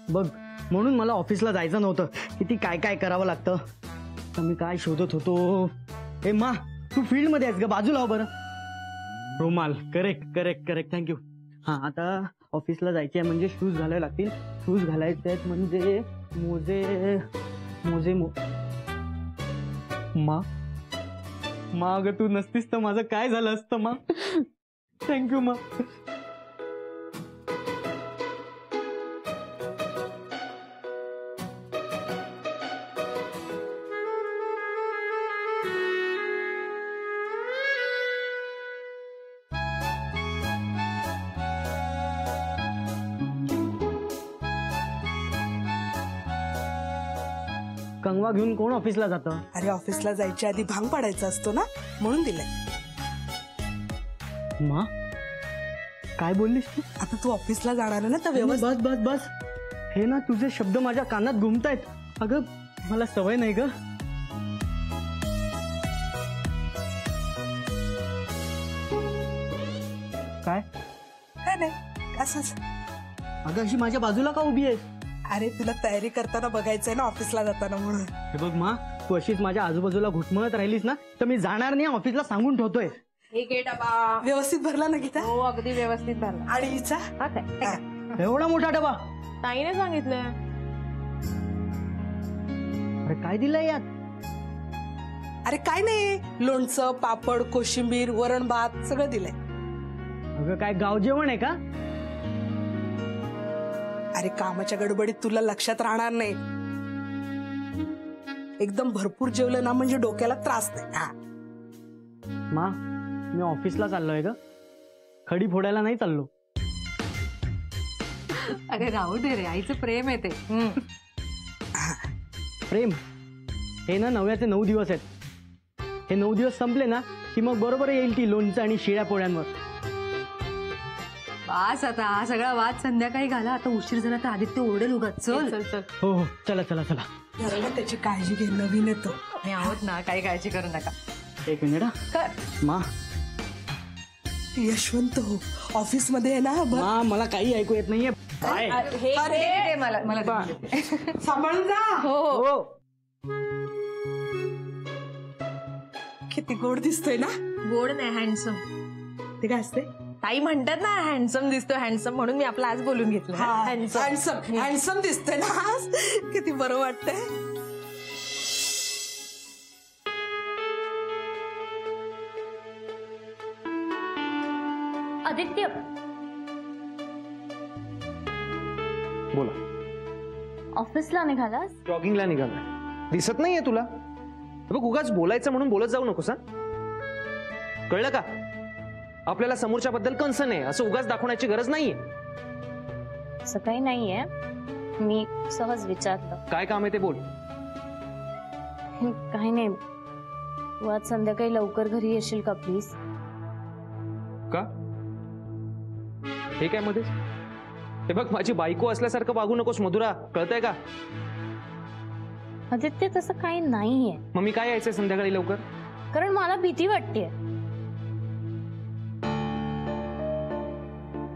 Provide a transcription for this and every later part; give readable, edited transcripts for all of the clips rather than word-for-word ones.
बघ म्हणून मला ऑफिसला जायचं नव्हतं. किती काय काय करावं लागतं. तर मी काय शोधत होतो. हे मा तू फील्ड मध्ये आहेस ग, बाजूला हो बरं. रुमाल. Correct correct correct, thank you. हां आता ऑफिसला जायचे आहे म्हणजे शूज घालावे लागतील. शूज घालायचे आहेत म्हणजे मोजे मोजे मा अगं तू नसतीस तर माझं काय झालं असतं मा. थँक्यू मा. कंगवा घेऊन कोण ऑफिसला जातं? अरे ऑफिसला जायच्या आधी भांग पाडायचा असतो ना, म्हणून दिलंय. मा काय बोललीस तू? आता तू ऑफिसला जाणार आहे ना तर बस बस बस. हे ना तुझे शब्द माझ्या कानात घुमतायत. अगं मला सवय नाही ग. काय काय नाही असंच. अगं अशी माझ्या बाजूला का उभी आहेस? अरे तुला तयारी करताना बघायचंय ना ऑफिसला जाताना म्हणून. हे बघ मा तू अशीच माझ्या आजूबाजूला घुटमळत राहिलीस ना तर मी जाणार नाही. ऑफिसला सांगून ठेवतोय. एक डबा व्यवस्थित भरला ना गीता? हो अगदी व्यवस्थित भरला. आणि हिचा एवढा मोठा डबा? ताईने सांगितलंय. अरे काय दिलंय यात? अरे काय नाही, लोणचं पापड कोशिंबीर वरण भात सगळं दिलंय. अगं काय गाव जेवण आहे का? अरे कामाच्या गडबडीत तुला लक्षात राहणार नाही. एकदम भरपूर जेवलं ना म्हणजे डोक्याला त्रास नाही. हा मा मी ऑफिसला चाललोय ग, खडी फोडायला नाही चाललो. अरे राहू दे रे, आईचं प्रेम आहे ते. प्रेम हे ना 9व्याचे 9 दिवस आहेत. हे 9 दिवस संपले ना की मग बरोबर येईल ती लोणचं आणि शिळ्या पोळ्यांवर. बस आता हा सगळा वाद संध्याकाळी घाला. आता उशीर झाला तर आदित्य ओरडेल उगाच. चल चल चल. हो हो चला चला चला. जरा त्याची काळजी घे, नवीन येतो. मी आहोत ना, काही काळजी करू नका. एक मिनिट हा. मा यशवंत हो ऑफिस मध्ये आहे ना. मा मला काही ऐकू येत नाहीये. हे मला मला सांभाळून जा. हो किती गोड दिसतोय ना. गोड नाही, हँडसम. ते काय असते? ताई म्हणतात ना हँडसम दिसतो, हँडसम, म्हणून मी आपला आज बोलून घेतलं. हँडसम हँडसम दिसतोय ना. किती बरं वाटतंय. आदित्य बोला. ऑफिसला निघालास? जॉगिंगला निघालाय. दिसत नाहीये तुला? बघ उगाच बोलायचं म्हणून बोलत जाऊ नकोस. कळलं का? आपल्याला समोरच्या बद्दल कन्सर्न आहे असं उगाच दाखवण्याची गरज नाहीये. असं काही नाहीये, मी सहज विचारलं. काय काम आहे ते बोल. काही नाही, तू आज संध्याकाळी लवकर घरी येशील का प्लीज? का? हे काय मध्येच? हे बघ माझी बायको असल्यासारखं वागू नकोस मधुरा, कळतंय का? आदित्य तसं काही नाहीये. मग मी काय यायचंय संध्याकाळी लवकर? कारण मला भीती वाटतेय.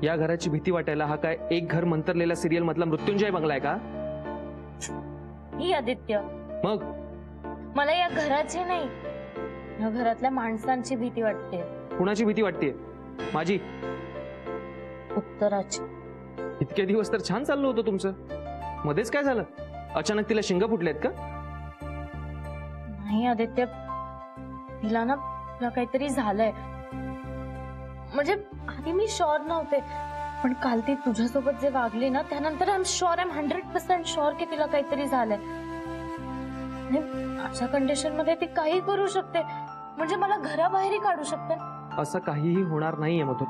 या घराची भीती वाटायला हा काय एक घर मंतरलेला सिरियल मधला मृत्युंजय बंगला आहे का? ही आदित्य, मग मला या घराची नाही, या घरातल्या माणसांची भीती वाटते. कुणाची भीती वाटतेय? माझी? उत्तराची. इतके दिवस तर छान चाललं होतं तुमचं, मध्येच काय झालं? अचानक तिला शिंग फुटलेत का? नाही आदित्य, तिला ना काहीतरी झालंय. म्हणजे आधी मी शुअर नव्हते, पण काल ती तुझ्यासोबत जे वागली ना त्यानंतर I am sure, I am 100% sure की तिला काहीतरी झालंय. अशा कंडिशन मध्ये ती काही करू शकते, म्हणजे मला घराबाहेरही काढू शकते. असं काहीही होणार नाहीये मधुर.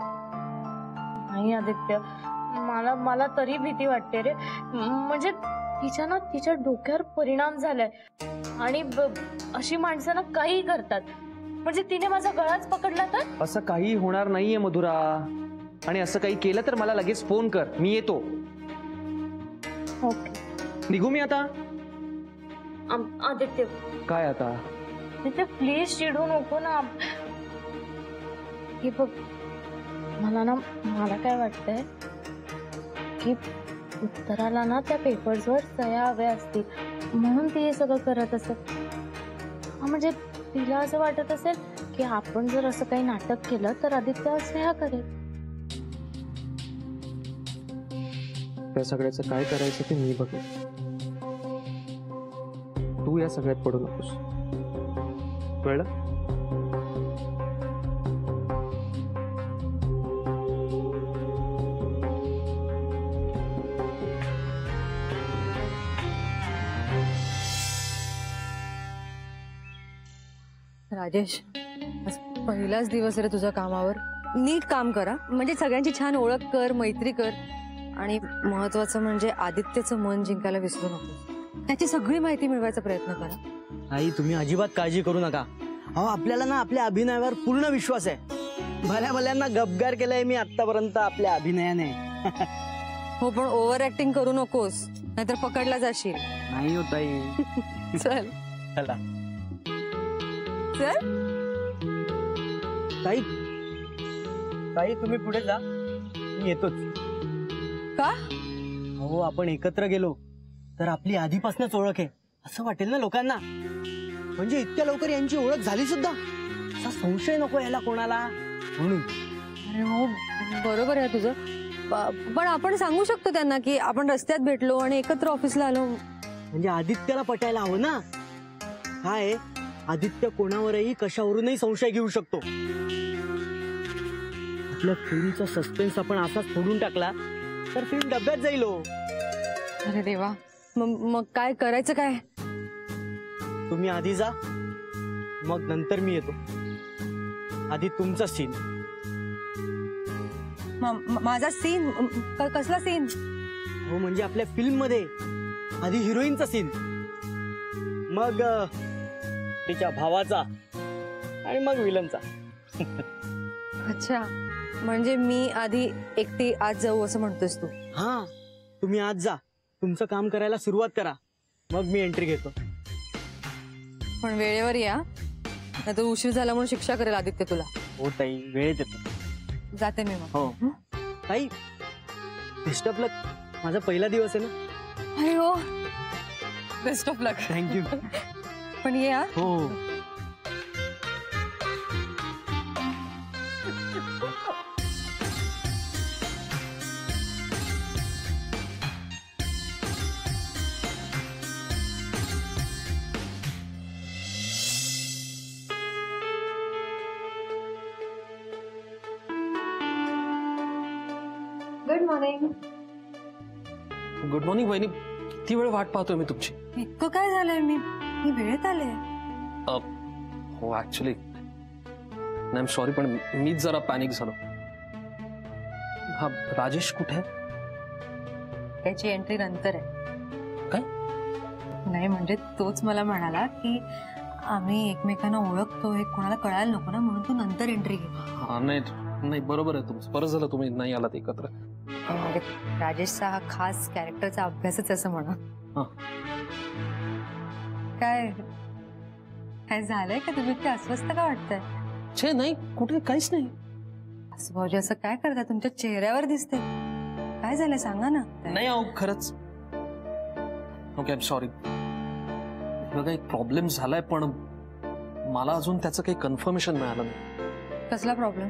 नाही आदित्य, मला तरी भीती वाटते रे. म्हणजे तिच्या डोक्यावर परिणाम झालाय आणि अशी माणसं ना काही करतात. म्हणजे तिने माझा गळाच पकडला तर? असं काही होणार नाहीये मधुरा, आणि असं काही केलं तर मला लगेच फोन कर, मी येतो. ओके, निघू मी आता? आदित्य काय आता? तिथे प्लीज चिडू नको ना. हे बघ, मला काय वाटतंय की उत्तराला ना त्या पेपर्सवर सह्या हव्या असतील म्हणून ती हे सगळं करत असत. म्हणजे तिला असं वाटत असेल की आपण जर असं काही नाटक केलं तर आदित्य सह्या करेल. त्या सगळ्याचं काय करायचं ते मी बघेन. तू या सगळ्यात पडू नकोस, कळलं? राजेश, आज पहिलाच दिवस रे तुझा कामावर. नीट काम करा, म्हणजे सगळ्यांची छान ओळख कर, मैत्री कर. आणि महत्वाचं म्हणजे आदित्यचं मन जिंकायला विसरू नको. त्याची सगळी माहिती मिळवायचा प्रयत्न करा. आई तुम्ही अजिबात काळजी करू नका. अहो आपल्याला ना आपल्या अभिनयावर पूर्ण विश्वास आहे. भल्या भल्यांना गपगार केलंय मी आतापर्यंत आपल्या अभिनयाने. हो, पण ओव्हर ऍक्टिंग करू नकोस, नाहीतर पकडला जाशील. नाही होत आई. चल चला चल. ताई, ताई तुम्ही पुढे जा, मी येतोच. का? हो आपण एकत्र गेलो तर आपली आधीपासूनच ओळख आहे असं वाटेल ना लोकांना. म्हणजे इतक्या लवकर यांची ओळख झाली सुद्धा, असा संशय नको यायला कोणाला म्हणून. अरे हो, बरोबर आहे तुझं. पण आपण सांगू शकतो त्यांना की आपण रस्त्यात भेटलो आणि एकत्र ऑफिसला आलो. म्हणजे आदित्यला पटायला हवं ना. काय आदित्य कोणावरही कशावरूनही संशय घेऊ शकतो. आपल्या फिल्मचा सस्पेन्स आपण असाच फोडून टाकला तर फिल्म डब्यात जाईल. अरे देवा, मग काय करायचं काय? तुम्ही आधी जा, मग नंतर मी येतो. आधी तुमचा सीन. माझा सीन? कसला सीन? हो म्हणजे आपल्या फिल्म मध्ये आधी हिरोईनचा सीन, मग तिच्या भावाचा आणि मग विलनचा. अच्छा, म्हणजे मी आधी एकटी आज जाऊ असं म्हणतोस तू? हा, तुम्ही आज जा, तुमचं काम करायला सुरुवात करा, मग मी एंट्री घेतो. पण वेळेवर या, नाहीतर उशीर झाला म्हणून शिक्षा करेल आदित्य तुला. हो ताई, वेळेत येतो. जाते मी मग. हो ताई, बेस्ट ऑफ लक. माझा पहिला दिवस आहे ना. अरे हो, बेस्ट ऑफ लक. थँक्यू. पण ये हा. हो. Good morning. गुड मॉर्निंग वहिनी. किती वेळ वाट पाहतोय मी तुमची. इतकं काय झालंय? मी वेळेत आले. हो ऍक्च्युली आय एम सॉरी, पण मीच जरा पॅनिक झालो. हा राजेश कुठे आहे? त्याची एंट्री नंतर आहे. काय? नाही म्हणजे तोच मला म्हणाला की आम्ही एकमेकांना ओळखतो हे कोणाला कळायला नको ना, म्हणून तू नंतर एंट्री घे. हा नाही बरोबर आहे तुमचं. बरं झालं तुम्ही नाही आलात एकत्र. म्हणजे राजेशचा हा खास कॅरेक्टरचा अभ्यासच असं म्हणा. हा. काय काय झालंय का? तुम्ही ते अस्वस्थ का वाटतंय? छे नाही, कुठे काहीच नाही. असं भाऊजी असं काय करताय? तुमच्या चेहऱ्यावर दिसते. काय झालंय सांगा ना. नाही अहो खरंच. Okay, I am sorry. बघा एक प्रॉब्लेम झालाय, पण मला अजून त्याचं काही कन्फर्मेशन मिळालं नाही. कसला प्रॉब्लेम?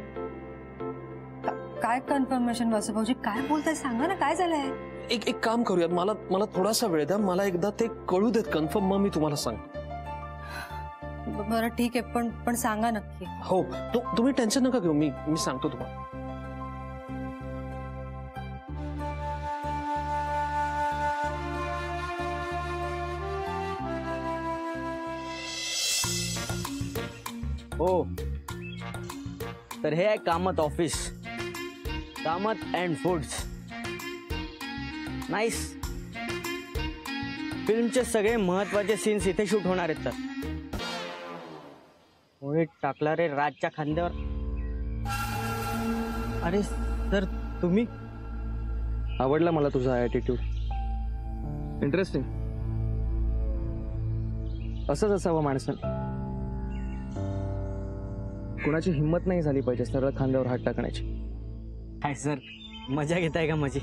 काय कन्फर्मेशन? वासू भाऊजी काय बोलताय सांगा ना, काय झालंय? एक काम करूयात, मला थोडासा वेळ द्या, मला एकदा ते कळू देत कन्फर्म, मग मी तुम्हाला सांगतो. बरं ठीक आहे, पण सांगा नक्की. हो, तुम्ही टेन्शन नका घेऊ, मी सांगतो तुम्हाला. हो, तर हे आहे Kamath office. Kamath and foods. Nice. फिल्मचे सगळे महत्वाचे सीन्स इथे शूट होणार आहेत. तर होय टाकला रे राजच्या खांद्यावर. अरे सर तुम्ही. आवडला मला तुझा ॲटिट्यूड. इंटरेस्टिंग. असंच असावं माणसानं. कुणाची हिंमत नाही झाली पाहिजे सरळ खांद्यावर हात टाकण्याची. काय सर, मजा घेताय का माझी?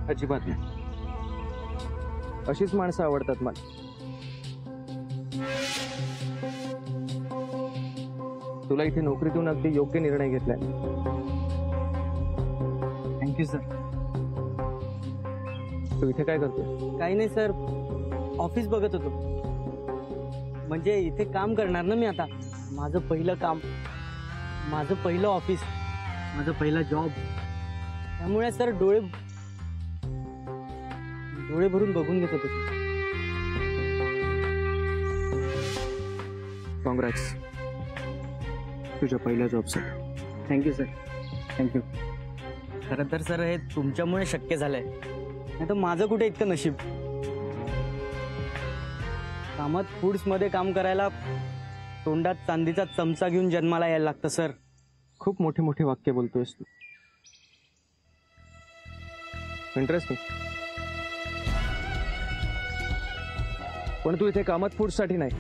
अजिबात नाही. अशीच माणसं आवडतात मला. तुला इथे नोकरी देऊन अगदी योग्य निर्णय घेतलाय. Thank you sir. तू इथे काय करतोय? काही नाही सर, ऑफिस बघत होतो. म्हणजे इथे काम करणार ना मी आता. माझं पहिलं काम, माझं पहिलं ऑफिस, माझं पहिला जॉब. त्यामुळे सर डोळे भरून बघून घेत होतो. कॉंग्रॅट्स तुझ्या पहिल्या जॉबसाठी. Thank you sir, thank you. खरं तर सर हे तुमच्यामुळे शक्य झालंय, नाही तर माझं कुठे इतकं नशीब. कामत फूड्समध्ये काम करायला तोंडात चांदीचा चमचा घेऊन जन्माला यायला लागतं सर. खूप मोठी मोठी वाक्य बोलतोयस तू. इंटरेस्टिंग. पण तू इथे कामत फूडसाठी नाही,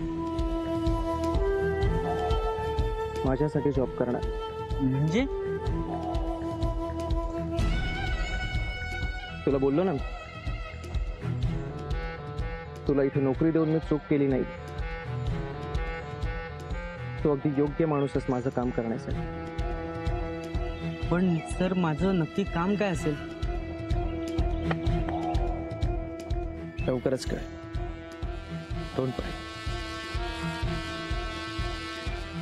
माझ्यासाठी जॉब करणार. म्हणजे तुला बोललो ना मी, तुला इथे नोकरी देऊन मी चूक केली नाही. तू अगदी योग्य माणूस आहेस माझं काम करण्यासाठी. पण सर माझं नक्की काम काय असेल? लवकरच कळ. Don't worry.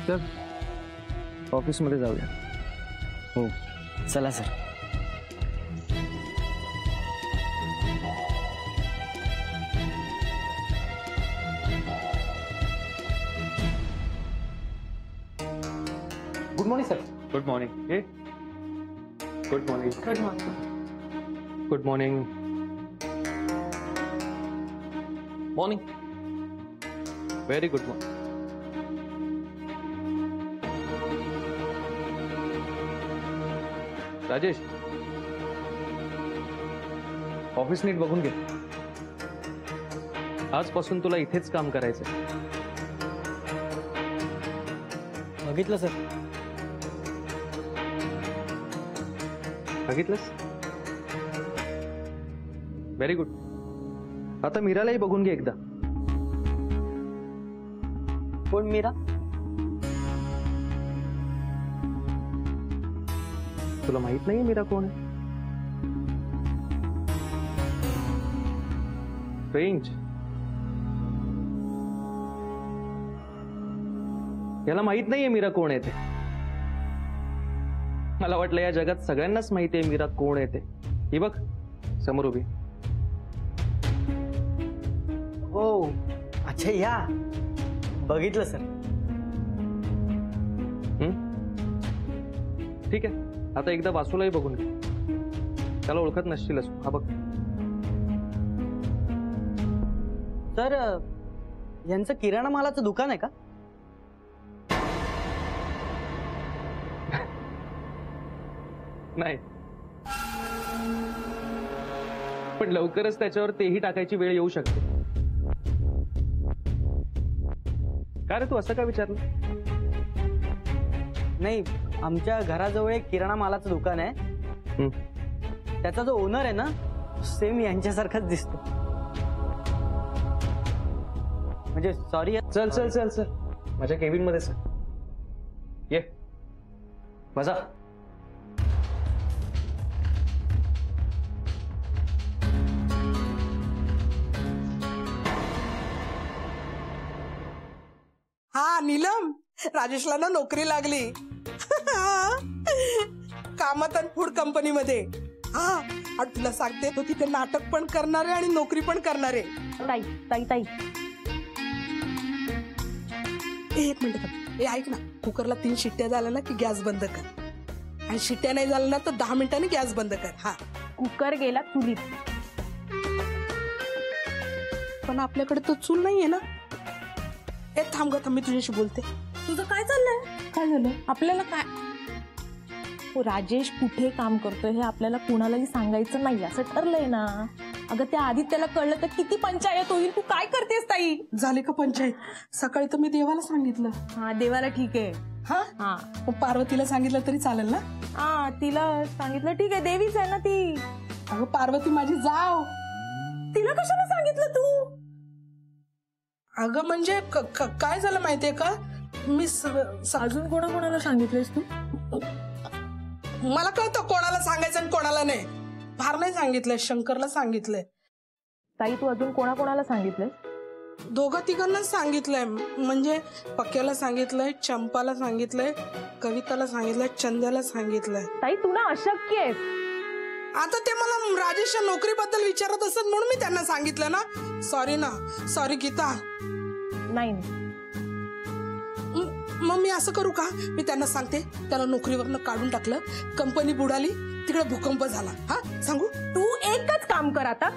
चल ऑफिसमध्ये जाऊया. हो चला sir. Good morning sir. Good morning. Good morning. Good morning. Good morning. Morning. Very good morning. Rajesh, office नीट बघून घे. आजपासून तुला इथेच काम करायचं. बघितलं सर. बघितलंस? Very good. आता मीरालाही बघून घे एकदा. कोण मीरा? तुला माहित नाही मीरा कोण आहे? स्ट्रेंज. याला माहित नाहीये मीरा कोण आहे ते. मला वाटलं या जगात सगळ्यांनाच माहिती आहे मीरा कोण आहे ते. ही बघ समोर उभी. हो अच्छा या. बघितलं सर. ठीक आहे. आता एकदा वासूलाही बघून घे. त्याला ओळखत नसशीलच. हा बघ. सर यांचं किराणा मालाचं दुकान आहे का? नाही, पण लवकरच त्याच्यावर तेही टाकायची वेळ येऊ शकते. का रे तू असं का विचारलं? नाही, आमच्या घराजवळ एक किराणा मालाचं दुकान आहे. त्याचा जो ओनर आहे ना सेम यांच्यासारखाच दिसतो. म्हणजे सॉरी. चल चल चल चल माझ्या केबिन मध्ये चल. ये मजा. हा नीलम, राजेशला ना नोकरी लागली. कामत आणि फूड कंपनी मध्ये. हा आणि तुला सांगते तो तिथे नाटक पण करणार आहे आणि नोकरी पण करणार आहे. ताई ताई ताई एक मिनिट थांब. ऐक ना, कुकरला 3 शिट्ट्या झाल्या ना की गॅस बंद कर. आणि शिट्ट्या नाही झाल्या ना तर 10 मिनिटांनी गॅस बंद कर. हा कुकर गेला चुलीत. पण आपल्याकडे तो चूल नाहीये ना. ए थांब ग, थांब मी तुझ्याशी बोलते. तुझं काय चाललंय? काय झालं? आपल्याला काय राजेश कुठे काम करतोय हे आपल्याला कुणालाही सांगायचं नाही असं ठरलंय ना. अगं त्या आदित्यला कळलं तर किती पंचायत होईल. तू काय करतेस ताई? झाले का पंचायत? सकाळी तर मी देवाला सांगितलं. हा देवाला ठीक आहे. हा हा मग पार्वतीला सांगितलं तरी चालेल ना? हा तिला सांगितलं ठीक आहे, देवीच आहे ना ती. अगं पार्वती माझी जाव. तिला कशाला सांगितलं तू? अगं म्हणजे काय झालं माहितीये का, मी अजून कोणाला सांगितलंयस तू? मला कळतं कोणाला सांगायचं आणि कोणाला नाही. फार नाही सांगितलंय, शंकरला सांगितलंय. ताई तू अजून कोणाला सांगितलंय? दोघं तिघांनाच सांगितलंय. म्हणजे पक्याला सांगितलंय, चंपाला सांगितलंय, कविताला सांगितलंय, चंद्याला सांगितलंय. ताई तू ना अशक्य आहेस. आता ते मला राजेशच्या नोकरीबद्दल विचारत असत म्हणून मी त्यांना सांगितलं ना. सॉरी ना, सॉरी गीता. नाही मग मी असं करू का, मी त्यांना सांगते त्याला नोकरीवरनं काढून टाकलं, कंपनी बुडाली, तिकडे भूकंप झाला. हा सांगू? तू एकच काम कर आता,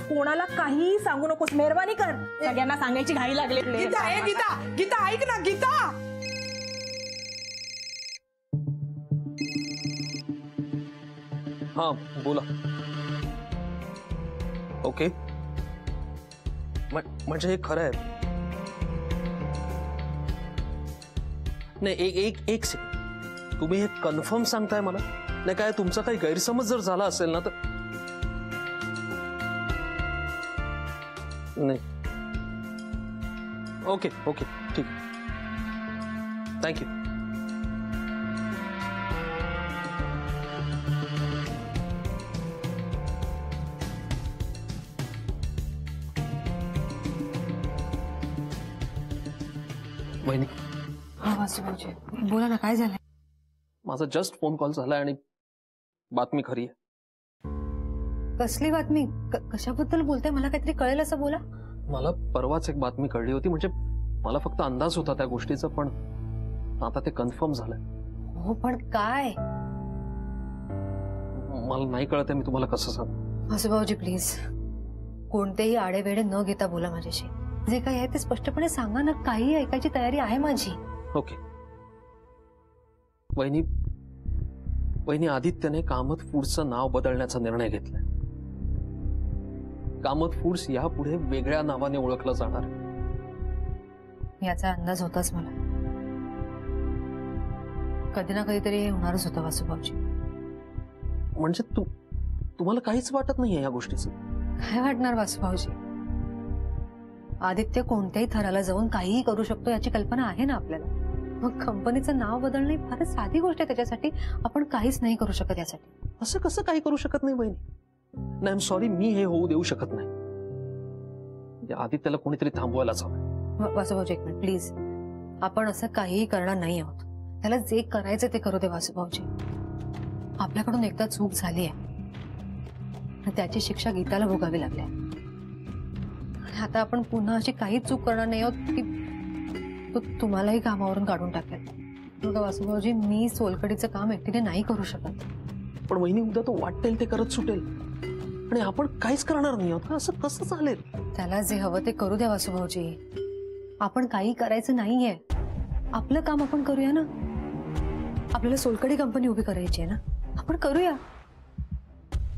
कोणाला काही सांगू नकोस. मेहरबानी कर, सगळ्यांना सांगायची घाई लागली. गीता, ए गीता, गीता ऐक ना गीता. हा बोला. ओके, म्हणजे हे खरं आहे. नाही एक सेकंड, तुम्ही हे कन्फर्म सांगताय मला? नाही काय तुमचा काही गैरसमज जर झाला असेल ना तर. नाही ओके ओके ठीक, थँक्यू. वहिनी, हा वासुभाऊजी बोला ना, काय झालंय? माझा जस्ट फोन कॉल झालाय आणि बातमी खरी आहे. कसली बातमी? कशाबद्दल बोलताय? मला काहीतरी कळेल असं बोला. मला परवाच एक बातमी कळली होती. म्हणजे मला फक्त अंदाज होता त्या गोष्टीचा, पण आता ते कन्फर्म झालंय. हो पण काय? मला नाही कळत आहे, मी तुम्हाला कसं सांगू. वासुभाऊजी प्लीज कोणतेही आडेवेडे न घेता बोला माझ्याशी. जे काही आहे ते स्पष्टपणे सांगा ना, काही ऐकायची तयारी आहे माझी. ओके वहिनी, आदित्यने कामत फूड्सचं नाव बदलण्याचा निर्णय घेतलाय. कामत फूड्स यापुढे वेगळ्या नावाने ओळखलं जाणार आहे. याचा अंदाज होताच मला. कधी ना कधीतरी हे होणारच होतं वासुभाऊजी. म्हणजे तुम्हाला काहीच वाटत नाहीये या गोष्टीचं? काय वाटणार वासुभाऊजी? आदित्य कोणत्याही थराला जाऊन काहीही करू शकतो याची कल्पना आहे ना आपल्याला. मग कंपनीचं नाव बदलणे फारच साधी गोष्ट आहे. त्याच्यासाठी आपण काहीच नाही करू शकत. यासाठी असं कसं काही करू शकत नाही वहिनी? नाही, आय एम सॉरी, मी हे होऊ देऊ शकत नाही. आदित्यला कोणीतरी थांबवायलाच हवं. वासुभाऊजी एक मिनिट प्लीज. आपण असं काहीही करणार नाही आहोत. त्याला जे करायचं ते करू दे वासुभाऊजी. आपल्याकडून एकदा चूक झाली आहे, त्याची शिक्षा गीताला भोगावी लागली आहे. आता आपण पुन्हा अशी काही चूक करणार नाही आहोत की तो तुम्हालाही कामावरून काढून टाकेल. बघा वासुभाऊजी, मी सोलकडीचं काम एकटीने नाही करू शकत. पण वहिनी, उद्या तो वाटेल ते करत सुटेल आणि आपण काहीच करणार नाही आहोत. असं कसं चालेल? त्याला जे हवं ते करू द्या वासुभाऊजी. आपण काही करायचं नाहीये. आपलं काम आपण करूया ना. आपल्याला सोलकडी कंपनी उभी करायची आहे ना, आपण करूया.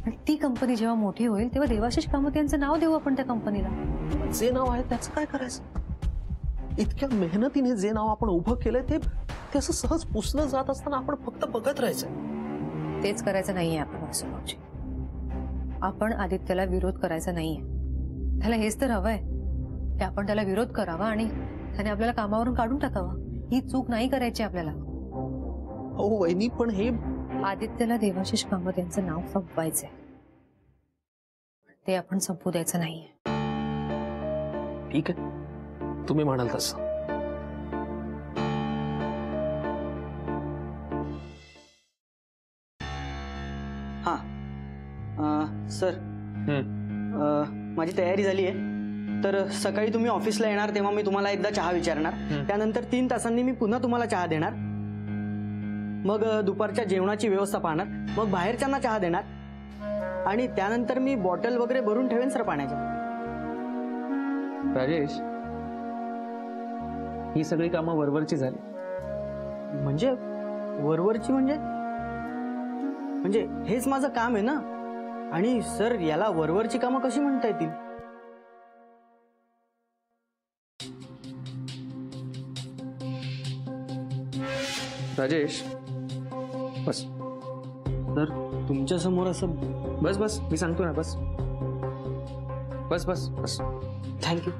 आणि ती कंपनी जेव्हा मोठी होईल तेव्हा देवाशिष कामत यांचं नाव देऊ आपण त्या कंपनीला. जे नाव आहे त्याचं काय करायचं? इतक्या मेहनतीने जे नाव आपण उभं केलंय ते असं सहज पुसलं जात असताना आपण फक्त बघत राहायचं. तेच करायचं नाहीये आपण वासुभाऊजी. आपण आदित्यला विरोध करायचा नाहीये. त्याला हेच तर हवंय की आपण त्याला विरोध करावा आणि त्याने आपल्याला कामावरून काढून टाकावा. ही चूक नाही करायची आपल्याला. हो वहिनी, पण हे आदित्यला देवाशिष कामत यांचं नाव संपवायचंय. ते आपण संपू द्यायचं नाहीये. ठीक आहे, तुम्ही म्हणाल तसं. हा सर, माझी तयारी झाली आहे. तर सकाळी तुम्ही ऑफिसला येणार तेव्हा मी तुम्हाला एकदा चहा विचारणार. त्यानंतर 3 तासांनी मी पुन्हा तुम्हाला चहा देणार. मग दुपारच्या जेवणाची व्यवस्था पाहणार. मग बाहेरच्यांना चहा देणार आणि त्यानंतर मी बॉटल वगैरे भरून ठेवेन सर पाण्याच्या. राजेश, ही सगळी कामं वरवरची झाली. म्हणजे वरवरची म्हणजे हेच माझं काम आहे ना. आणि सर, याला वरवरची कामं कशी म्हणता येतील? राजेश बस. तर तुमच्या समोर असं बस मी सांगतो ना, बस. बस बस बस. थँक्यू.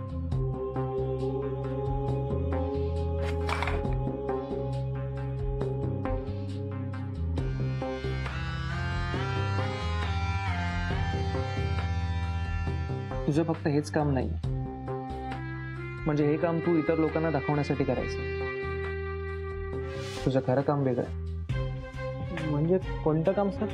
तुझं फक्त हेच काम नाही, म्हणजे हे काम तू इतर लोकांना दाखवण्यासाठी करायचं. तुझं खरं काम वेगळं आहे. म्हणजे कोणतं काम सर?